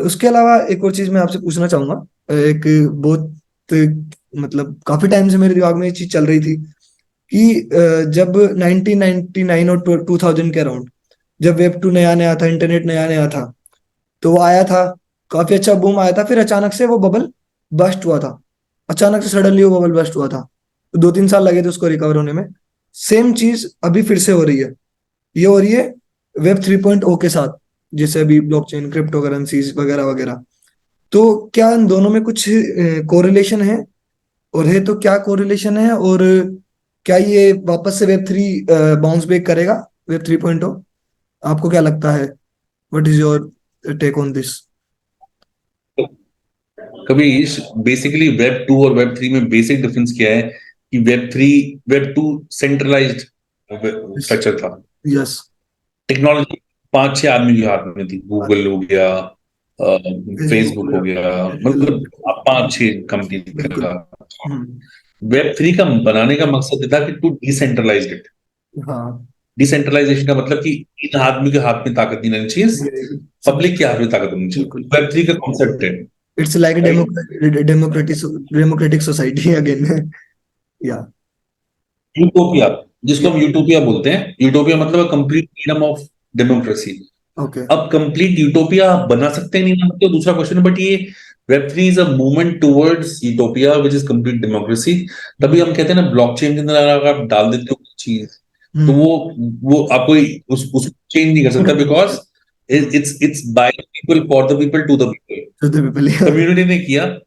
उसके अलावा एक और चीज मैं आपसे पूछना चाहूंगा। एक बहुत मतलब काफी टाइम से मेरे दिमाग में ये चीज चल रही थी कि जब 1999 और 2000 के अराउंड, जब वेब टू नया नया था, इंटरनेट नया नया था, तो वो आया था, काफी अच्छा बूम आया था, फिर अचानक से वो बबल बस्ट हुआ था। अचानक से सडनली वो बबल बस्ट हुआ था, तो 2-3 साल लगे थे उसको रिकवर होने में। सेम चीज अभी फिर से हो रही है। ये हो रही है वेब 3.0 के साथ, जैसे अभी ब्लॉकचेन, क्रिप्टो करेंसीज वगैरह वगैरह। तो क्या इन दोनों में कुछ कोरिलेशन है? और है तो क्या कोरिलेशन है? और क्या ये वापस से वेब 3 बाउंस बैक करेगा, वेब 3.0? आपको क्या लगता है? What is your take on this? कभी बेसिकली वेब टू और वेब थ्री में बेसिक डिफरेंस क्या है कि वेब टू सेंट्रलाइज्ड स्ट्रक्चर था। यस। टेक्नोलॉजी पांच छह आदमी के हाथ में थी, गूगल हो गया, फेसबुक हो फेसबुक हो गया। गया, Apple, मतलब पांच छह कंपनी बिल्कुल। का। हम्म। वेब थ्री का बनाने का मकसद ये था कि टू डिसेंट्रलाइज इट। हाँ। डिसेंट्रलाइजेशन का मतलब कि इन आदमी के हाथ में ताकत नहीं रहनी चाहिए, सब। पब्लिक के हाथ में ताकत होनी चाहिए। बिल्कुल। वेब थ्री का कॉन्सेप्ट है, it's like right. Democratic democratic society again. या। यूटोपिया, जिसको या। हम यूटोपिया बोलते हैं, यूटोपिया मतलब complete freedom of democracy. Okay. अब कंप्लीट यूटोपिया आप बना सकते हैं नहीं बना सकते हो दूसरा क्वेश्चन है, बट ये web three is a movement towards utopia which is complete democracy. तभी हम कहते हैं ना, ब्लॉकचेन के अंदर अगर आप डाल देते हो कुछ चीज, तो हम्म। वो आपको उसको चेंज नहीं कर सकता, because it's by people for the people to the people. People. Community ने किया, हाँ।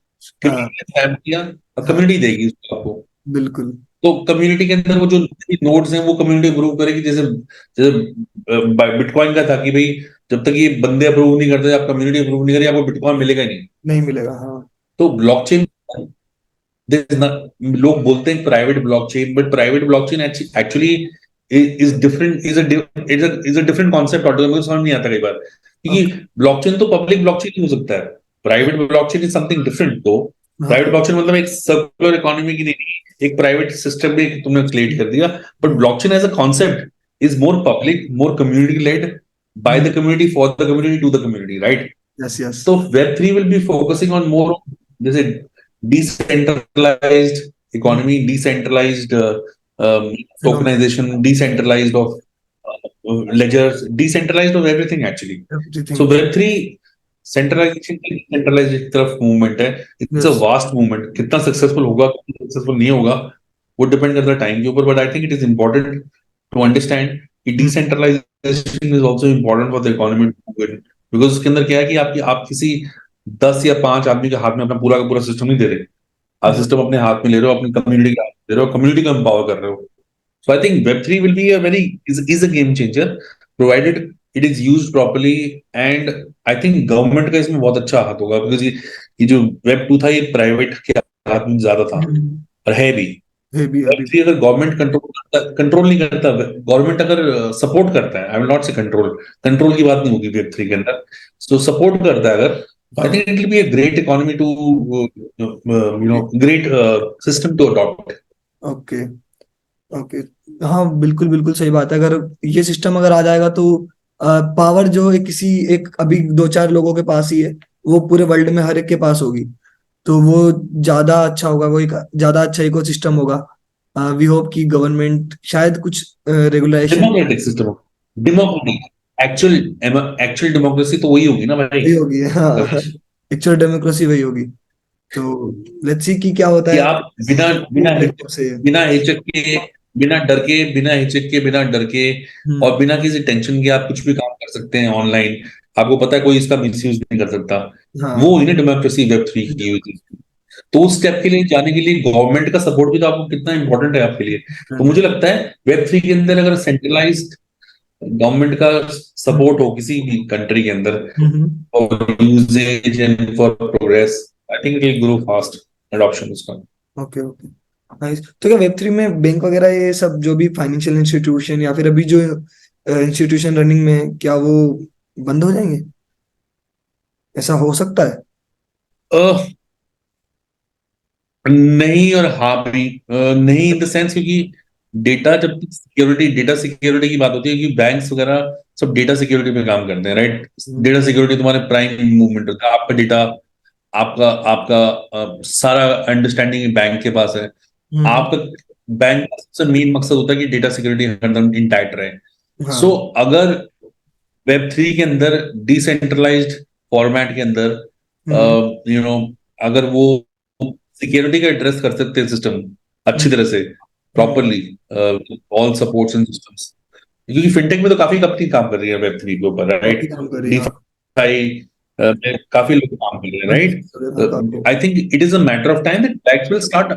कम्युनिटी ने काम किया, और हाँ। कम्युनिटी देगी उसको आपको। बिल्कुल। तो कम्युनिटी के अंदर वो जो नोड्स हैं वो कम्युनिटी अप्रूव करेगी। जैसे जैसे बिटकॉइन का था कि भाई, जब तक ये बंदे अप्रूव नहीं करते, आप कम्युनिटी अप्रूव नहीं करी, आपको बिटकॉइन मिलेगा ही नहीं। नहीं मिलेगा, हाँ। तो ब्लॉकचेन, लोग बोलते हैं private blockchain, but private blockchain actually is different, is a different concept altogether. मुझे समझ नहीं आता कई बार, क्योंकि ओके। ब्लॉकचेन तो पबलिक ब्लॉकचेन ही हो सकता है। Private blockchain is something different. तो प्राइवेट हाँ। ब्लॉकचेन मतलब एक सर्कुलर इकोनॉमी की नहीं, एक प्राइवेट सिस्टम में तुमने क्रिएट कर दिया। But blockchain as a concept is more public, more community led, by the community for the community to the community, right. Yes, yes. तो web three will be focusing on more, जैसे decentralized economy, decentralized tokenization, decentralized of ledgers, decentralized of everything actually. So everything. Web3 centralization की decentralization की तरफ movement है। It's a yes. Vast movement. कितना successful होगा, कितना successful नहीं होगा, वो डिपेंड करता है टाइम के ऊपर। But I think it is important to understand कि decentralization is also important for the economy to move. Because उसके अंदर क्या है कि आप किसी 10 या 5 आदमी के हाथ में अपना पूरा का पूरा सिस्टम नहीं दे रहे। आप सिस्टम अपने हाथ में ले रहे हो, अपनी कम्युनिटी के हाथ में दे रहे हो, कम्युनिटी को एम्पावर कर रहे हो। So I think Web3 will be a very is a game changer, provided it is used properly. And I think government का इसमें बहुत अच्छा हाथ होगा, because ये जो Web 2 था, ये प्राइवेट के हाथ में ज्यादा था, और है भी। है भी अभी। Web 3 अगर गवर्नमेंट कंट्रोल नहीं करता, गवर्नमेंट अगर सपोर्ट करता है, आई विल नॉट से कंट्रोल, कंट्रोल की बात नहीं होगी Web 3 के अंदर, तो सपोर्ट करता है अगर, आई हाँ। Think it will be a great economy to great system to adopt. Okay. Okay. हाँ, बिल्कुल बिल्कुल सही बात है। अगर ये सिस्टम अगर आ जाएगा तो पावर जो है किसी एक अभी 2-4 लोगों के पास ही है, वो पूरे वर्ल्ड में हर एक के पास होगी। तो वो ज्यादा अच्छा होगा, वो एक ज्यादा अच्छा इकोसिस्टम होगा। वी होप कि गवर्नमेंट शायद कुछ regulation democratic system, democratic, actual actual democracy तो वही होगी ना भाई, वही होगी। हाँ। कविश। एक्चुअल डेमोक्रेसी वही होगी। तो लेट्स सी कि क्या होता कि है। आप बिना बिना हिचक प्लेटफॉर्म से। बिना हिचक के, बिना डर के, बिना हिचक के, बिना डर के, और हम्म। बिना किसी टेंशन के आप कुछ भी काम कर सकते हैं ऑनलाइन। आपको पता है कोई इसका मिसयूज नहीं कर सकता। वो हाँ। ही ना डेमोक्रेसी Web 3 की हुई थी। तो उस स्टेप के लिए जाने के लिए गवर्नमेंट का सपोर्ट भी तो आपको कितना इंपॉर्टेंट है आपके लिए। तो मुझे लगता है Web 3 के अंदर अगर सेंट्रलाइज्ड गवर्नमेंट का सपोर्ट हो किसी भी कंट्री के अंदर, हम्म। for usage and for progress, I think it will grow fast. Adoption उसका। Okay, okay. नाइस। तो क्या वेब 3 में बैंक वगैरह ये सब जो भी फाइनेंशियल इंस्टीट्यूशन या फिर अभी जो इंस्टीट्यूशन रनिंग में है, क्या वो बंद हो जाएंगे? ऐसा हो सकता है? नहीं और हाँ भी। नहीं इन द सेंस, क्योंकि जब डेटा सिक्योरिटी की बात होती है, कि बैंक्स वगैरह सब डेटा सिक्योरिटी पे काम करते हैं, राइट? डेटा सिक्योरिटी तुम्हारे प्राइम मूवमेंट होता है, आपका डेटा, आपका आपका सारा अंडरस्टैंडिंग बैंक के पास है। आपका बैंक का सबसे मेन मकसद होता है कि डेटा सिक्योरिटी हरदम इंटैक्ट रहे। हाँ। सो अगर वेब 3 के अंदर डिसेंट्रलाइज्ड फॉर्मेट के अंदर यू नो अगर वो सिक्योरिटी का एड्रेस कर सकते हैं सिस्टम अच्छी तरह से, properly, all supports and systems, क्योंकि फिनटेक में तो काफी कंपनी काम कर रही है वेब 3 के ऊपर, काफी राइट? काम कर रही है, हाँ। डीफाई में काफी लोग काम कर रहे हैं, हाँ, काफी। Right? I think it is a matter of time that banks will start,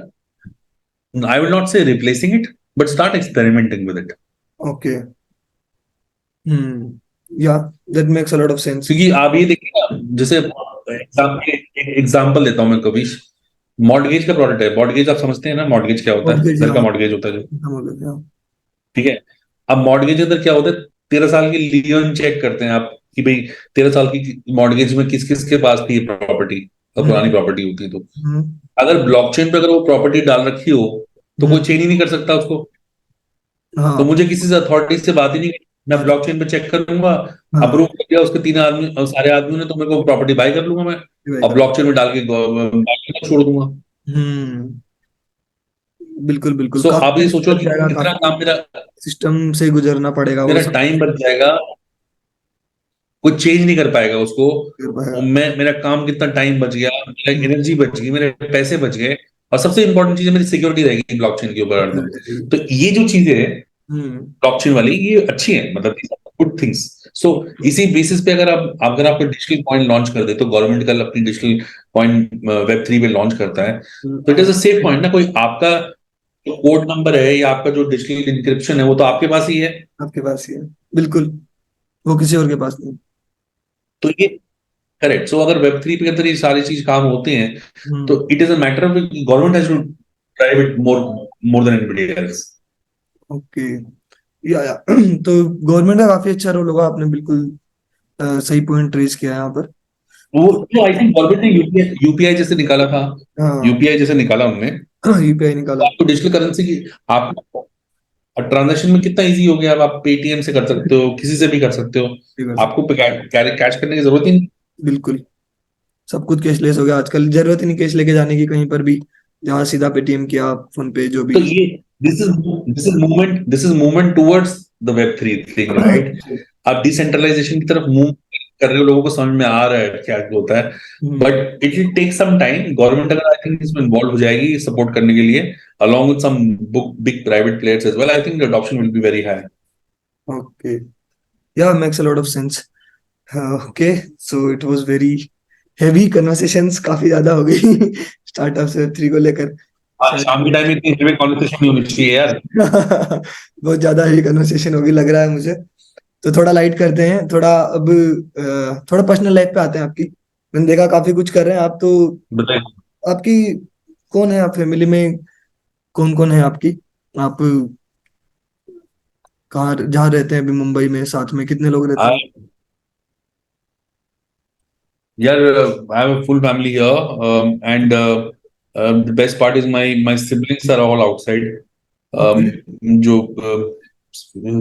I will not say replacing it, but start experimenting with it. Okay. Yeah, that makes a lot of sense. क्योंकि आप ये देखिए ना, जैसे example देता हूँ मैं Kavish, mortgage का प्रोडक्ट है। मॉर्गेज आप समझते हैं ना, मॉर्गेज क्या होता है? मॉर्गेज, घर का हाँ। मॉर्गेज होता है जो, मॉर्गेज, हाँ। ठीक है। अब मॉर्गेज के अंदर क्या होता है, 13 साल की लियन चेक करते हैं आप, कि भाई 13 साल की मॉर्गेज में किस किस के पास थी प्रॉपर्टी, और पुरानी प्रॉपर्टी होती है तो, हम्म, अगर ब्लॉकचेन पे अगर वो प्रॉपर्टी डाल रखी हो तो कोई चेंज ही नहीं कर सकता उसको। तो हाँ, मुझे किसी से अथॉरिटी से बात ही नहीं करनी, मैं बात। ब्लॉकचेन पे चेक करूंगा, हाँ। अप्रूव कर दिया उसके 3 आदमी, सारे आदमियों ने, तो मेरे को प्रॉपर्टी बाय कर लूंगा मैं, डिवाइड और कर। ब्लॉकचेन में डाल के बैंक में छोड़ दूंगा। हम्म, बिल्कुल बिल्कुल, सो काफी आप ये टाइम सोचो लग कि जाएगा, कितना काफी काम मेरा सिस्टम से गुजरना पड़ेगा वो मेरा सब। टाइम बच जाएगा, कोई चेंज नहीं कर पाएगा उसको। कर पाएगा। और मेरा काम कितना टाइम बच गया, मेरा एनर्जी बच गई, मेरे पैसे बच गए, और सबसे इंपॉर्टेंट चीज है मेरी सिक्योरिटी रहेगी ब्लॉकचेन के ऊपर हरदम। तो ये जो चीजें है हम्म। ब्लॉकचेन वाली, ये अच्छी है, मतलब गुड थिंग्स। सो इसी बेसिस पे अगर आपको डिजिटल कॉइन लॉन्च कर दे, तो गवर्नमेंट कल अपनी डिजिटल कॉइन वेब 3 पे लॉन्च करता है, तो it is a safe point ना। कोई आपका जो कोड नंबर है या आपका जो डिजिटल इंक्रिप्शन है, वो तो आपके पास ही है। आपके पास ही है, बिल्कुल, वो किसी और के पास नहीं। तो ये करेक्ट। सो अगर वेब 3 के अंदर ये सारी चीज काम होते हैं, तो hmm. It is a matter of government has to drive it more than anybody else. Okay. या तो गवर्नमेंट का काफी अच्छा रोल होगा, आपने बिल्कुल सही पॉइंट रेज किया है यहाँ पर। तो वो आई थिंक गवर्नमेंट ने यूपीआई जैसे निकाला था, हाँ। यूपीआई जैसे निकाला उनने, यूपीआई तो निकाला। आपको डिजिटल करेंसी की, आपको और ट्रांजेक्शन में कितना इजी हो गया। अब आप पेटीएम से कर सकते हो, किसी से भी कर सकते हो, ठीक है सर। आपको कैश करने की जरूरत ही नहीं। बिल्कुल, सब कुछ कैशलेस हो गया आजकल, जरूरत ही नहीं कैश लेके जाने की कहीं पर भी, जहाँ सीधा पेटीएम किया, फोन पे, जो तो भी। ये this is movement towards the web 3 thing, right? आप डिसेंट्रलाइजेशन की तरफ मूव कर रहे हो, लोगों को समझ में आ रहा है क्या होता है, hmm. But it will take some time. Government अगर आई थिंक इसमें इन्वॉल्व हो जाएगी सपोर्ट करने के लिए, along with some big private players as well, I think the adoption will be very high. Okay. Yeah, makes a lot of sense. Okay. So it was very heavy conversations, काफी ज्यादा हो गई startup से three को लेकर, आज शाम के शायद। टाइम में इतनी हेवी कॉन्वर्सेशन नहीं होनी चाहिए यार। बहुत ज्यादा हैवी कन्वर्सेशन होगी लग रहा है मुझे। तो थोड़ा लाइट करते हैं, थोड़ा अब थोड़ा पर्सनल लाइफ पे आते हैं आपकी। मैंने देखा काफी कुछ कर रहे हैं आप तो। बताइए। आपकी कौन है, आप फैमिली में कौन कौन है आपकी, आप कहाँ जहाँ रहते हैं अभी, मुंबई में साथ में कितने लोग रहते हैं? I, यार, I have a full family here, and the best part is my siblings are all outside. Okay. जो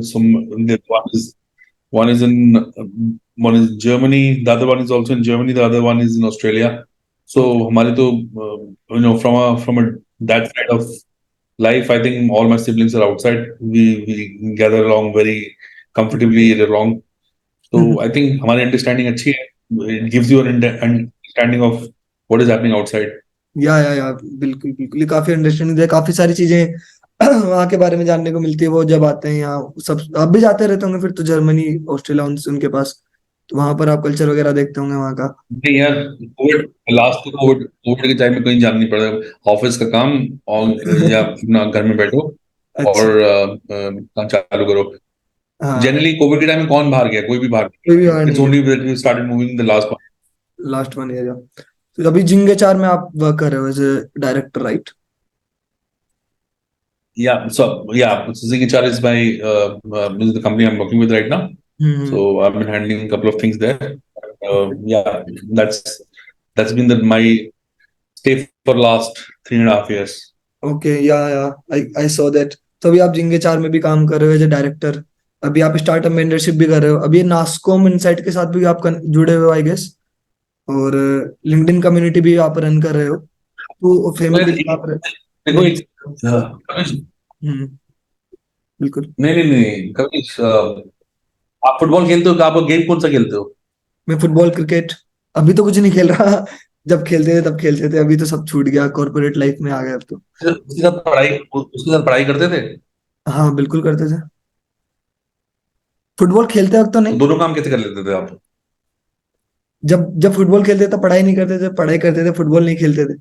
some one is in one is Germany, the other one is also in Germany, the other one is in Australia. So okay. हमारे तो from a that side of life, I think all my siblings are outside. We gather along very comfortably, get along. So I think हमारी understanding अच्छी है. It gives you an understanding of what is happening outside. या, बिल्कुल बिल्कुल, ये काफी understanding है, काफी सारी चीजें वहाँ के बारे में जानने को मिलती है, वो जब आते हैं यहाँ सब। आप भी जाते रहते होंगे फिर तो जर्मनी, ऑस्ट्रेलिया, उनके पास, तो वहां पर आप कल्चर वगैरह देखते होंगे वहाँ का। नहीं यार, कोविड लास्ट कोविड कोविड के टाइम में कहीं जाना नहीं पड़ा। ऑफिस का काम, और या अपना घर में बैठो अच्छा। और काम चालू करो। हाँ। जनरली कोविड के टाइम में कौन बाहर गया? कोई भी बाहर कोई भी नहीं। वहाँ इट्स नहीं है। Only that we started moving in the last. Last one year. तो अभी जिंगे चार में आप वर्क कर रहे हो as a director, right? Yeah, Suzuki Char is the company I'm working with right now. Hmm. So I've been handling a couple of things there. Yeah, that's been my stay for last 3.5 years. Okay. या, आई I saw that. तो अभी आप जिंगे 4 में भी काम कर रहे हो एज ए डायरेक्टर, अभी आप स्टार्टअप मेंटरशिप भी कर रहे हो, अभी ये नास्कॉम इनसाइट के साथ भी आप जुड़े हुए हो आई गेस, और लिंक्डइन कम्युनिटी भी आप रन कर रहे हो, तो तो फैमिली यार आप देखो मैनेज एक कर रहे हो। कविश, हम्म, बिल्कुल। नहीं नहीं नहीं कविश, आप फुटबॉल खेलते हो? आप गेम कौन सा खेलते हो? मैं फुटबॉल क्रिकेट अभी तो कुछ नहीं खेल रहा, जब खेलते थे तब खेलते थे, अभी तो सब छूट गया, कॉर्पोरेट लाइफ में आ गया अब तो। उसके साथ पढ़ाई करते थे? हाँ बिल्कुल करते थे, फुटबॉल खेलते वक्त तो तो नहीं। दोनों काम कैसे कर लेते थे आप? जब जब फुटबॉल खेलते थे तब पढ़ाई नहीं करते थे, पढ़ाई करते थे फुटबॉल नहीं खेलते थे।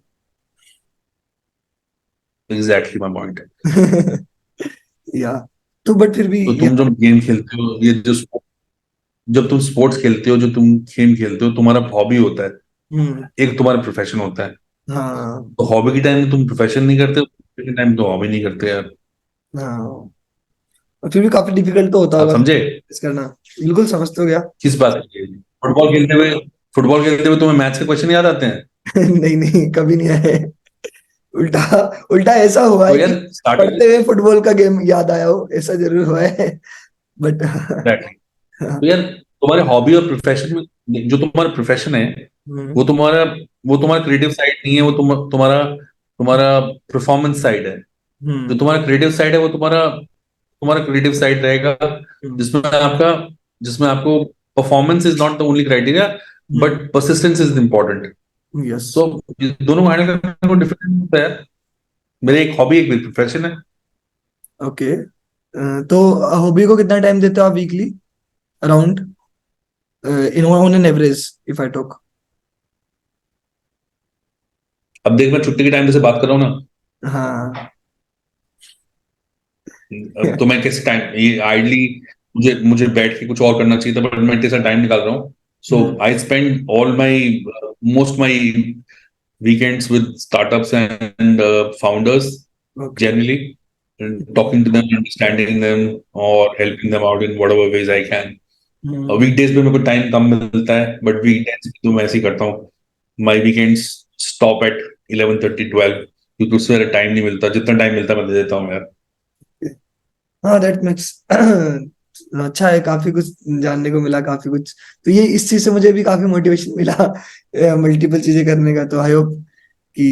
Exactly my point. या तो बट फिर भी तो या। तुम जब गेम खेलते हो, ये जो जब तुम स्पोर्ट्स खेलते हो, जो तुम गेम खेलते हो, तुम्हारा हॉबी होता है, हम्म, एक तुम्हारा प्रोफेशन होता है। हाँ तो हॉबी के टाइम में तुम प्रोफेशन नहीं करते, प्रोफेशन के टाइम तो हॉबी नहीं करते यार। हाँ, और फिर भी काफी डिफिकल्ट तो होता आप होगा समझे इस करना। बिल्कुल समझ तो गया। किस बात की? फुटबॉल खेलते हुए तुम्हें मैथ्स के क्वेश्चन याद आते हैं? नहीं नहीं, कभी नहीं आए। उल्टा, उल्टा ऐसा हुआ तो है कि यार स्टार्टिंग पढ़ते हुए फुटबॉल का गेम याद आया हो, ऐसा जरूर हुआ है, बट तो यार तुम्हारे हॉबी और प्रोफेशन में, जो तुम्हारा प्रोफेशन है, वो तुम्हारा वो तुम्हारा क्रिएटिव साइड नहीं है, वो तुम्हारा तुम्हारा परफॉर्मेंस साइड है। जो हम्म, तुम्हारा क्रिएटिव साइड है वो तुम्हारा तुम्हारा क्रिएटिव साइड रहेगा, जिसमें आपका जिसमें आपको performance is not the only criteria, but persistence is important. Yes. So दोनों को हैंडल करने को डिफरेंट होता है। मेरे एक हॉबी एक प्रोफेशन है। ओके, तो हॉबी को कितना टाइम देते हो आप weekly, around, in on an average if I talk? अब देख, मैं छुट्टी के टाइम से बात कर रहा हूँ ना, हाँ। अब तो मैं किस टाइम ये आइडली मुझे मुझे बैठ के कुछ और करना चाहिए था, बट मैं इतने सारा टाइम निकाल रहा हूँ। So I spend all my most my weekends with startups and founders okay. generally, and talking to them, understanding them, or helping them out in whatever ways I can. Weekdays पे मेरे को time कम मिलता है, but weekends तो मैं ऐसे ही करता हूँ। माई वीकेंड्स स्टॉप एट 11:30 12, क्योंकि उससे मेरा टाइम नहीं मिलता, जितना टाइम मिलता है मैं दे देता हूँ यार। हाँ दैट मेक्स अच्छा है, काफी कुछ जानने को मिला, काफी कुछ, तो ये इस चीज से मुझे भी काफी मोटिवेशन मिला मल्टीपल चीजें करने का, तो आई होप कि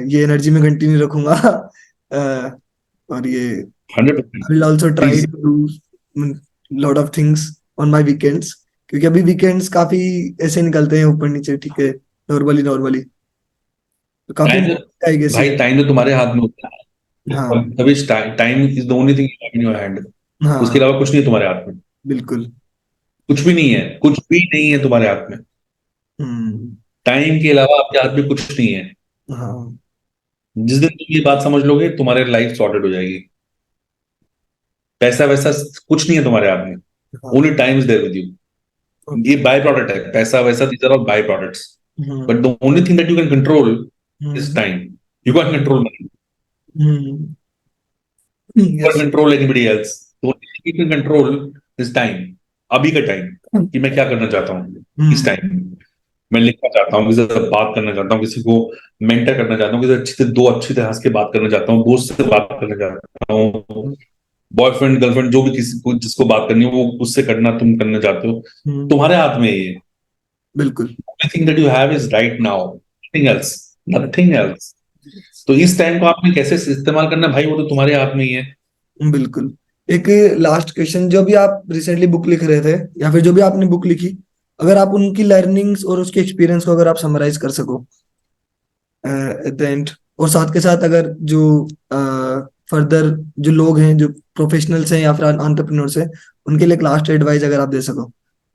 ये एनर्जी में कंटिन्यू रखूंगा। और ये 100%। I will also try please. to do lot of things on my weekends, क्योंकि अभी वीकेंड्स काफी ऐसे निकलते हैं ऊपर नीचे, ठीक है, नॉर्मली नॉर्मली, तो काफी टाइम आई गेस ये। भाई, टाइम तो तुम्हारे हाथ में होता है। हाँ तभी time is the only thing in your hand. उसके हाँ अलावा कुछ नहीं है तुम्हारे हाथ में। बिल्कुल। कुछ भी नहीं है, कुछ भी नहीं है तुम्हारे हाथ में। हम्म, टाइम के अलावा आपके हाथ में कुछ नहीं है। हाँ जिस दिन तुम ये बात समझ लोगे, तुम्हारे लाइफ सॉर्टेड हो जाएगी। पैसा वैसा कुछ नहीं है तुम्हारे हाथ में। हाँ। Only time is there with you. ये ओके। बाय प्रोडक्ट है, पैसा वैसा, these are all byproducts. Hmm but the only thing that you can control is hmm time. You can control money, hmm, you yes. Can control anybody else. The only thing you can control is time. अभी का time, कि मैं क्या करना चाहता हूँ इस हम्म time. मैं लिखना चाहता हूँ, किसी से बात करना चाहता हूँ, किसी को मेंटर करना चाहता हूँ, किसी अच्छी से दो अच्छी तरह हंस के बात करना चाहता हूँ, दोस्त से बात करना चाहता हूँ, बॉयफ्रेंड गर्लफ्रेंड जो भी किसी को जिसको बात करनी हो, वो उससे करना तुम करना चाहते हो। हम्म, तुम्हारे हाथ में है ये। बिल्कुल। only thing that you have is right now, nothing else, nothing else. तो इस टाइम को आपने कैसे इस्तेमाल करना है भाई, वो तो तुम्हारे हाथ में ही है। बिल्कुल। एक लास्ट क्वेश्चन, जो भी आप रिसेंटली बुक लिख रहे थे, या फिर जो भी आपने बुक लिखी, अगर आप उनकी लर्निंग्स और उसके एक्सपीरियंस को अगर आप समराइज कर सको एट द एंड, और साथ के साथ अगर जो फर्दर जो लोग हैं, जो प्रोफेशनल्स हैं या फिर एंटरप्रेन्योर्स हैं, उनके लिए एक लास्ट एडवाइस अगर आप दे सको,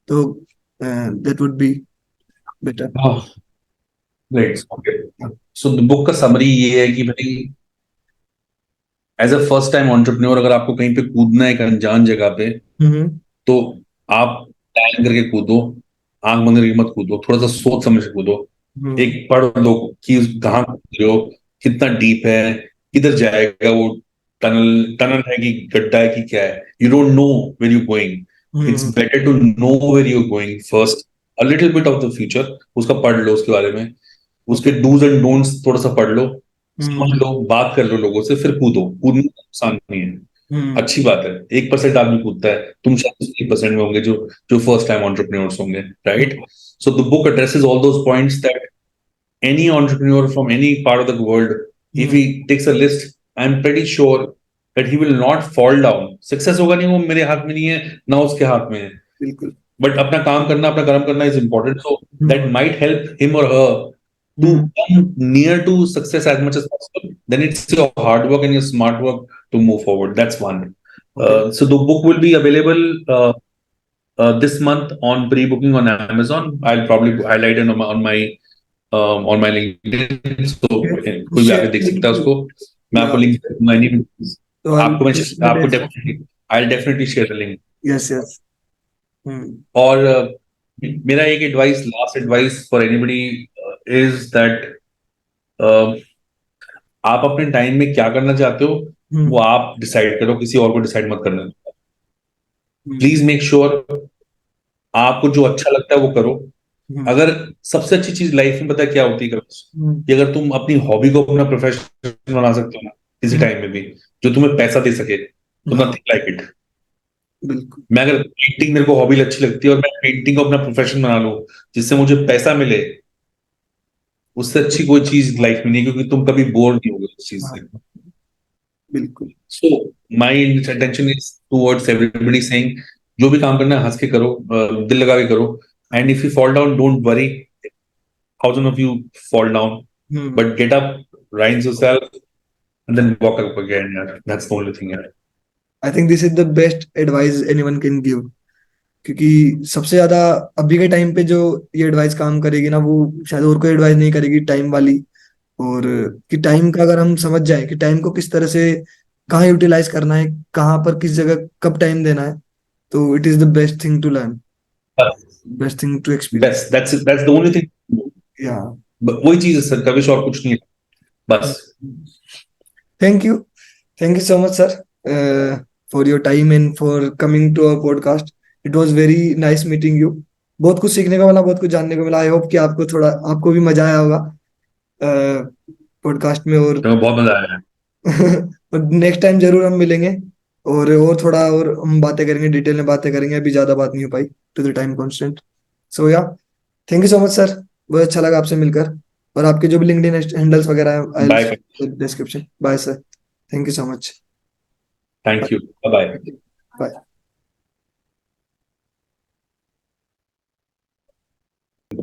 तो that would be better. Right, okay. So book का समरी ये है कि भाई, as a first time entrepreneur, अगर आपको कहीं पे कूदना है एक अनजान जगह पे, हम्म तो आप प्लान करके कूदो। आंख बंद करके मत कूदो, थोड़ा सा सोच समझ के कूदो। हम्म एक पढ़ लो कि कहाँ कूद रहे हो, कितना डीप है, किधर जाएगा वो टनल, टनल है कि गड्ढा है कि क्या है। You don't know where you going. It's hmm better to know where you going first, a little bit of the future, उसका पढ़ लो उसके बारे में, उसके ओके। डूज एंड डोंट्स थोड़ा सा पढ़ लो। हम्म। समझ लो, बात कर लो लोगों से, फिर कूदो। कूदने का नुकसान नहीं है, हम्म। अच्छी बात है। 1% आदमी कूदता है, तुम शायद 1% में होंगे जो जो फर्स्ट टाइम एंटरप्रेन्योर्स होंगे, right? So the book addresses all those points that any entrepreneur from any part of the world, if he hmm. takes a list, I'm pretty sure that he will not fall down. Success होगा नहीं, वो मेरे हाथ में नहीं है, ना उसके हाथ में है। बिल्कुल। बट अपना काम करना, अपना कर्म करना is important. So that hmm. might help him or her to hmm. come near to success as much as possible. Then it's your hard work and your smart work to move forward. That's one. Okay. So the book will be available this month on pre-booking on Amazon. I'll probably highlight it on my LinkedIn, so कोई भी आके share देख सकता है link. उसको। मैं या आपको लिंक दूंगा, तो आई आपको मैं द आपको description. Definitely I definitely share the link. Yes yes. Hmm. और मेरा एक advice, last advice for anybody is that आप अपने टाइम में क्या करना चाहते हो वो हम्म। आप डिसाइड करो, किसी और को डिसाइड मत करना। हम्म। प्लीज मेक श्योर आपको जो अच्छा लगता है वो करो। हम्म। अगर सबसे अच्छी चीज लाइफ में पता है क्या होती है हम्म। कि अगर तुम अपनी हॉबी को अपना प्रोफेशन बना सकते हो ना, किसी हम्म। टाइम में भी, जो तुम्हें पैसा दे सके, तो हाँ। Nothing like it. बिल्कुल। मैं अगर पेंटिंग, मेरे को हॉबी अच्छी लगती है और मैं पेंटिंग को अपना प्रोफेशन बना लूं जिससे मुझे पैसा मिले, उससे अच्छी कोई चीज लाइफ में नहीं, क्योंकि तुम कभी बोर नहीं होगे उस चीज हाँ। से। बिल्कुल। So my intention is towards everybody saying, जो भी काम करना है हंस के करो, दिल लगा के करो। And if you fall down, don't worry, thousand of you fall down, hmm. But get up, rise yourself and then walk up again. Yeah, that's the only thing. Yeah. I think this is the best advice anyone can give, क्योंकि सबसे ज्यादा अभी के time पे जो ये advice काम करेगी ना, वो शायद और कोई एडवाइस नहीं करेगी, टाइम वाली। और कि टाइम का अगर हम समझ जाए कि टाइम को किस तरह से कहाँ यूटिलाइज करना है, कहाँ पर किस जगह कब टाइम देना है, तो it is the best thing to learn, best thing to experience. बस that's the only thing. या वही चीज है सर, कभी और कुछ नहीं है, बस। Thank you, thank you so much sir for your time and for coming to our podcast. It was very nice meeting you. बहुत कुछ सीखने को मिला, बहुत कुछ जानने को मिला। आई होप कि आपको थोड़ा, आपको भी मजा आया होगा पॉडकास्ट में। और तो बहुत मजा आया। नेक्स्ट टाइम जरूर हम मिलेंगे, और थोड़ा और हम बातें करेंगे, डिटेल में बातें करेंगे। अभी ज्यादा बात नहीं हो पाई टू द टाइम कॉन्स्टेंट। सो या thank you so much sir, बहुत अच्छा लगा आपसे मिलकर। और आपके जो भी लिंक्डइन हैंडल्स वगैरह है, I bye. Will description. Bye sir, thank you so much. Thank you, bye. Bye.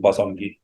Pass on की